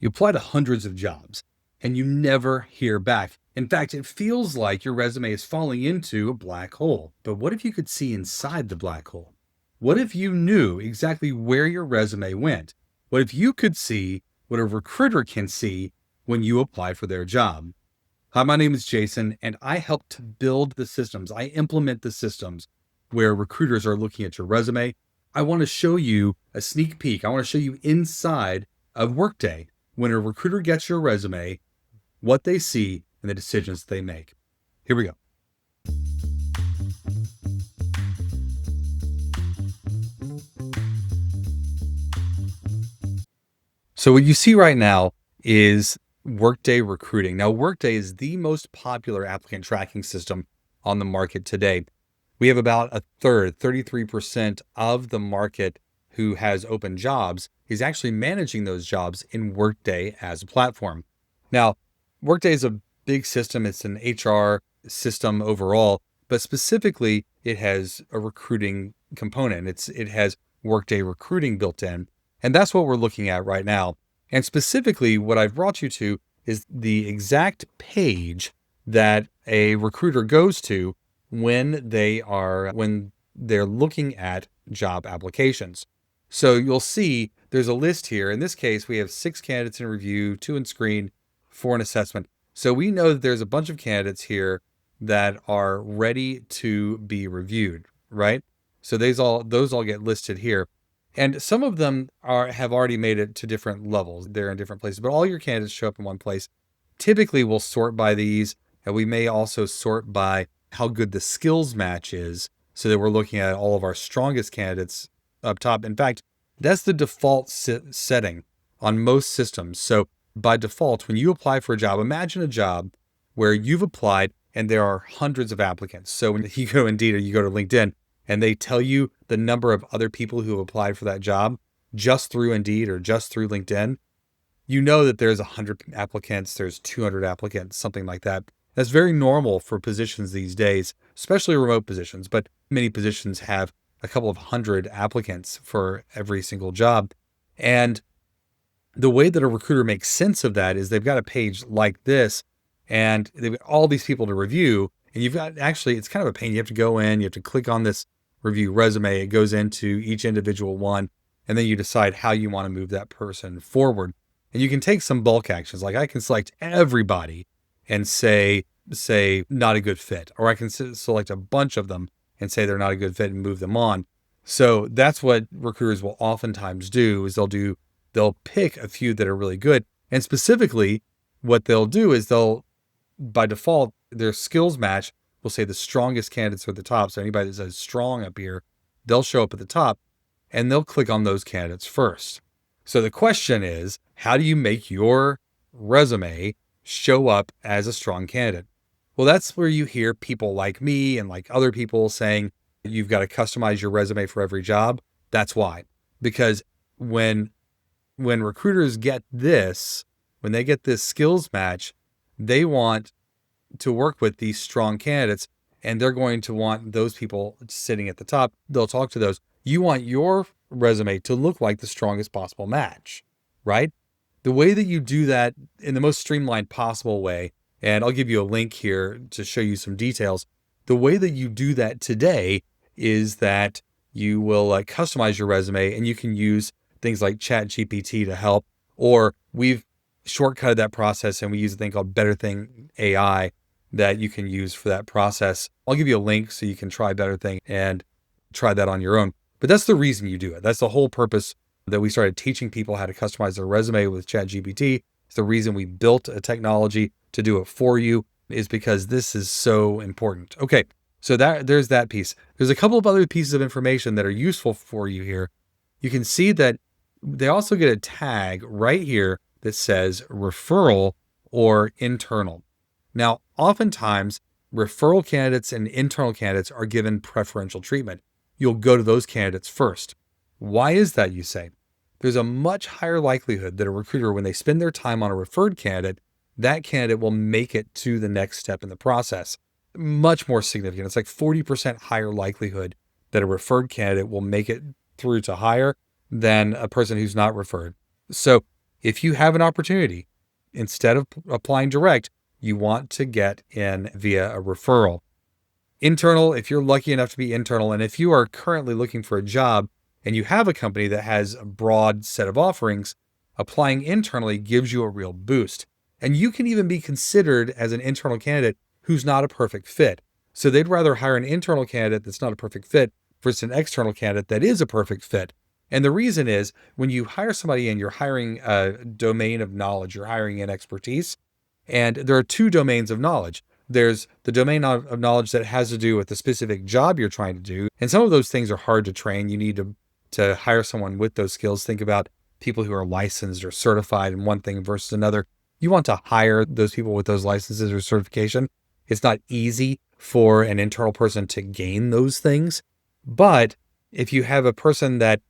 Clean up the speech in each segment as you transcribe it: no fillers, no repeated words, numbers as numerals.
You apply to hundreds of jobs and you never hear back. In fact, it feels like your resume is falling into a black hole. But what if you could see inside the black hole? What if you knew exactly where your resume went? What if you could see what a recruiter can see when you apply for their job? Hi, my name is Jason, and I help to build the systems. I implement the systems where recruiters are looking at your resume. I want to show you a sneak peek. I want to show you inside of Workday when a recruiter gets your resume, what they see, and the decisions they make. Here we go. So what you see right now is Workday recruiting. Now, Workday is the most popular applicant tracking system on the market today. We have about a third, 33% of the market who has open jobs is actually managing those jobs in Workday as a platform. Now, Workday is a big system. It's an HR system overall, but specifically it has a recruiting component. It has Workday recruiting built in. And that's what we're looking at right now. And specifically, what I've brought you to is the exact page that a recruiter goes to when they're looking at job applications. So you'll see there's a list here. In this case, we have 6 candidates in review, 2 in screen, 4 in assessment. So we know that there's a bunch of candidates here that are ready to be reviewed, right? So those all get listed here. And some of them have already made it to different levels. They're in different places, but all your candidates show up in one place. Typically, we'll sort by these, and we may also sort by how good the skills match is so that we're looking at all of our strongest candidates up top. In fact, that's the default setting on most systems. So by default, when you apply for a job, imagine a job where you've applied and there are hundreds of applicants. So when you go Indeed or you go to LinkedIn, and they tell you the number of other people who applied for that job just through Indeed or just through LinkedIn, you know that there's 100 applicants, there's 200 applicants, something like that. That's very normal for positions these days, especially remote positions, but many positions have a couple of hundred applicants for every single job. And the way that a recruiter makes sense of that is they've got a page like this, and they've got all these people to review, and you've got, actually, it's kind of a pain. You have to go in, you have to click on this review resume. It goes into each individual one, and then you decide how you want to move that person forward. And you can take some bulk actions. Like I can select everybody and say not a good fit, or I can select a bunch of them and say they're not a good fit and move them on. So that's what recruiters will oftentimes do is they'll pick a few that are really good. And specifically what they'll do is by default, their skills match will say the strongest candidates are at the top. So anybody that says strong up here, they'll show up at the top and they'll click on those candidates first. So the question is, how do you make your resume show up as a strong candidate? Well, that's where you hear people like me and like other people saying you've got to customize your resume for every job. That's why. Because when recruiters get this, when they get this skills match, they want to work with these strong candidates, and they're going to want those people sitting at the top. They'll talk to those. You want your resume to look like the strongest possible match, right? The way that you do that in the most streamlined possible way, and I'll give you a link here to show you some details. The way that you do that today is that you will customize your resume, and you can use things like ChatGPT to help, or we've shortcutted that process and we use a thing called Better Thing AI that you can use for that process. I'll give you a link so you can try Better Thing and try that on your own. But that's the reason you do it. That's the whole purpose that we started teaching people how to customize their resume with ChatGPT. It's the reason we built a technology to do it for you, is because this is so important. Okay, so there's that piece. There's a couple of other pieces of information that are useful for you here. You can see that they also get a tag right here that says referral or internal. Now, oftentimes, referral candidates and internal candidates are given preferential treatment. You'll go to those candidates first. Why is that, you say? There's a much higher likelihood that a recruiter, when they spend their time on a referred candidate, that candidate will make it to the next step in the process. Much more significant. It's like 40% higher likelihood that a referred candidate will make it through to hire than a person who's not referred. So If you have an opportunity, instead of applying direct, you want to get in via a referral. Internal, if you're lucky enough to be internal, and if you are currently looking for a job and you have a company that has a broad set of offerings, applying internally gives you a real boost. And you can even be considered as an internal candidate who's not a perfect fit. So they'd rather hire an internal candidate that's not a perfect fit versus an external candidate that is a perfect fit. And the reason is when you hire somebody and you're hiring a domain of knowledge, you're hiring in expertise, and there are two domains of knowledge. There's the domain of knowledge that has to do with the specific job you're trying to do. And some of those things are hard to train. You need to hire someone with those skills. Think about people who are licensed or certified in one thing versus another. You want to hire those people with those licenses or certification. It's not easy for an internal person to gain those things. But if you have a person that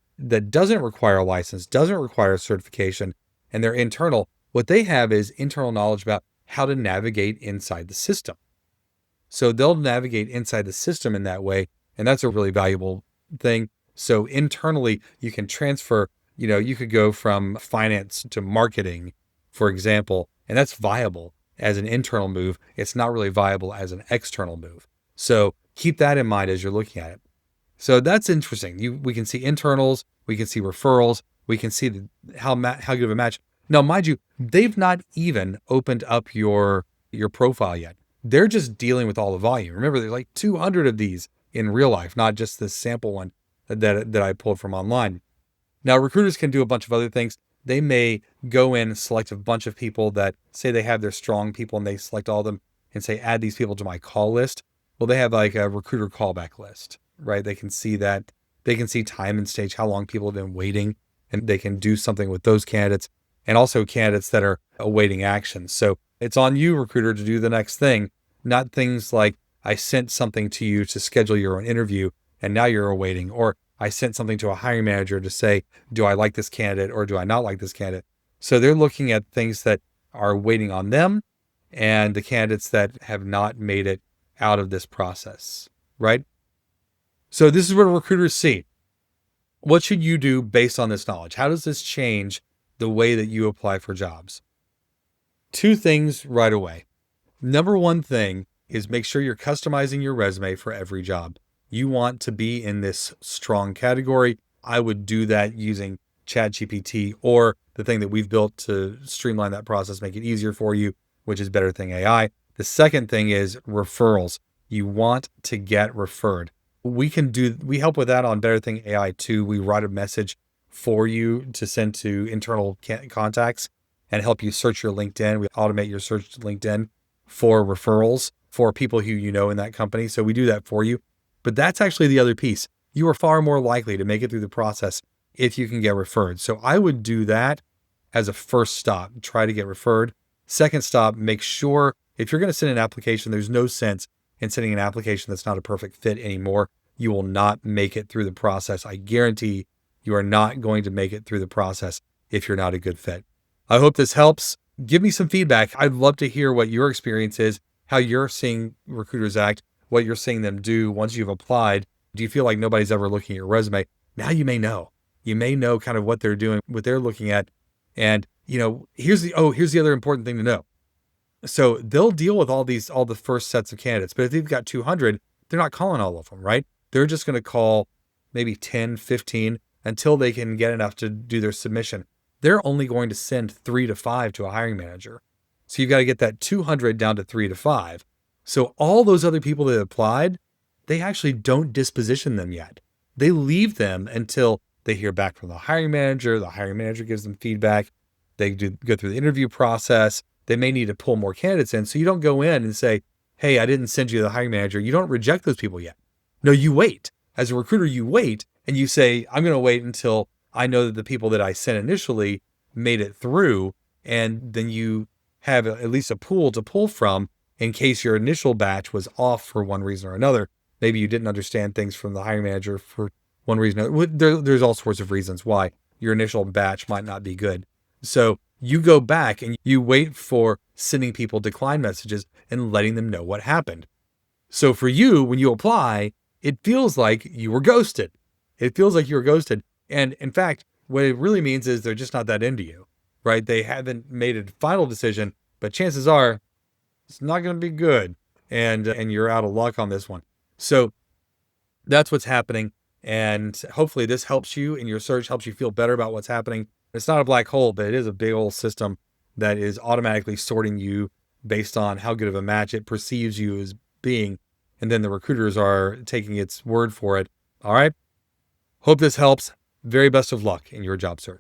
doesn't require a license, doesn't require a certification, and they're internal, what they have is internal knowledge about how to navigate inside the system. So they'll navigate inside the system in that way. And that's a really valuable thing. So internally, you can transfer, you could go from finance to marketing, for example, and that's viable as an internal move. It's not really viable as an external move. So keep that in mind as you're looking at it. So that's interesting. We can see internals, we can see referrals, we can see how good of a match. Now, mind you, they've not even opened up your profile yet. They're just dealing with all the volume. Remember, there's like 200 of these in real life, not just this sample one that I pulled from online. Now, recruiters can do a bunch of other things. They may go in and select a bunch of people that say they have their strong people and they select all of them and say, add these people to my call list. Well, they have like a recruiter callback list, right? They can see that. They can see time and stage, how long people have been waiting, and they can do something with those candidates. And also candidates that are awaiting action. So it's on you, recruiter, to do the next thing, not things like I sent something to you to schedule your own interview and now you're awaiting, or I sent something to a hiring manager to say, do I like this candidate or do I not like this candidate? So they're looking at things that are waiting on them and the candidates that have not made it out of this process, right? So this is what recruiters see. What should you do based on this knowledge? How does this change the way that you apply for jobs? Two things right away. Number one thing is make sure you're customizing your resume for every job. You want to be in this strong category. I would do that using ChatGPT or the thing that we've built to streamline that process, make it easier for you, which is Better Thing AI. The second thing is referrals. You want to get referred. We help with that on Better Thing AI too. We write a message for you to send to internal contacts and help you search your LinkedIn. We automate your search to LinkedIn for referrals for people who you know in that company. So we do that for you. But that's actually the other piece. You are far more likely to make it through the process if you can get referred. So I would do that as a first stop, try to get referred. Second stop, make sure if you're going to send an application, there's no sense in sending an application that's not a perfect fit anymore. You will not make it through the process. I guarantee you are not going to make it through the process if you're not a good fit. I hope this helps. Give me some feedback. I'd love to hear what your experience is, how you're seeing recruiters act, what you're seeing them do once you've applied. Do you feel like nobody's ever looking at your resume? Now you may know. You may know kind of what they're doing, what they're looking at. And, here's the other important thing to know. So they'll deal with all the first sets of candidates, but if they've got 200, they're not calling all of them, right? They're just going to call maybe 10, 15 until they can get enough to do their submission. They're only going to send 3 to 5 to a hiring manager. So you've got to get that 200 down to 3 to 5. So all those other people that applied, they actually don't disposition them yet. They leave them until they hear back from the hiring manager. The hiring manager gives them feedback. They go through the interview process. They may need to pull more candidates in. So you don't go in and say, hey, I didn't send you to the hiring manager. You don't reject those people yet. No, you wait. As a recruiter, you wait and you say, I'm going to wait until I know that the people that I sent initially made it through. And then you have at least a pool to pull from in case your initial batch was off for one reason or another. Maybe you didn't understand things from the hiring manager for one reason or another. There's all sorts of reasons why your initial batch might not be good. So you go back and you wait for sending people decline messages and letting them know what happened. So for you, when you apply, it feels like you were ghosted. It feels like you were ghosted. And in fact, what it really means is they're just not that into you, right? They haven't made a final decision, but chances are it's not going to be good. And you're out of luck on this one. So that's what's happening. And hopefully this helps you in your search, helps you feel better about what's happening. It's not a black hole, but it is a big old system that is automatically sorting you based on how good of a match it perceives you as being. And then the recruiters are taking its word for it. All right. Hope this helps. Very best of luck in your job search.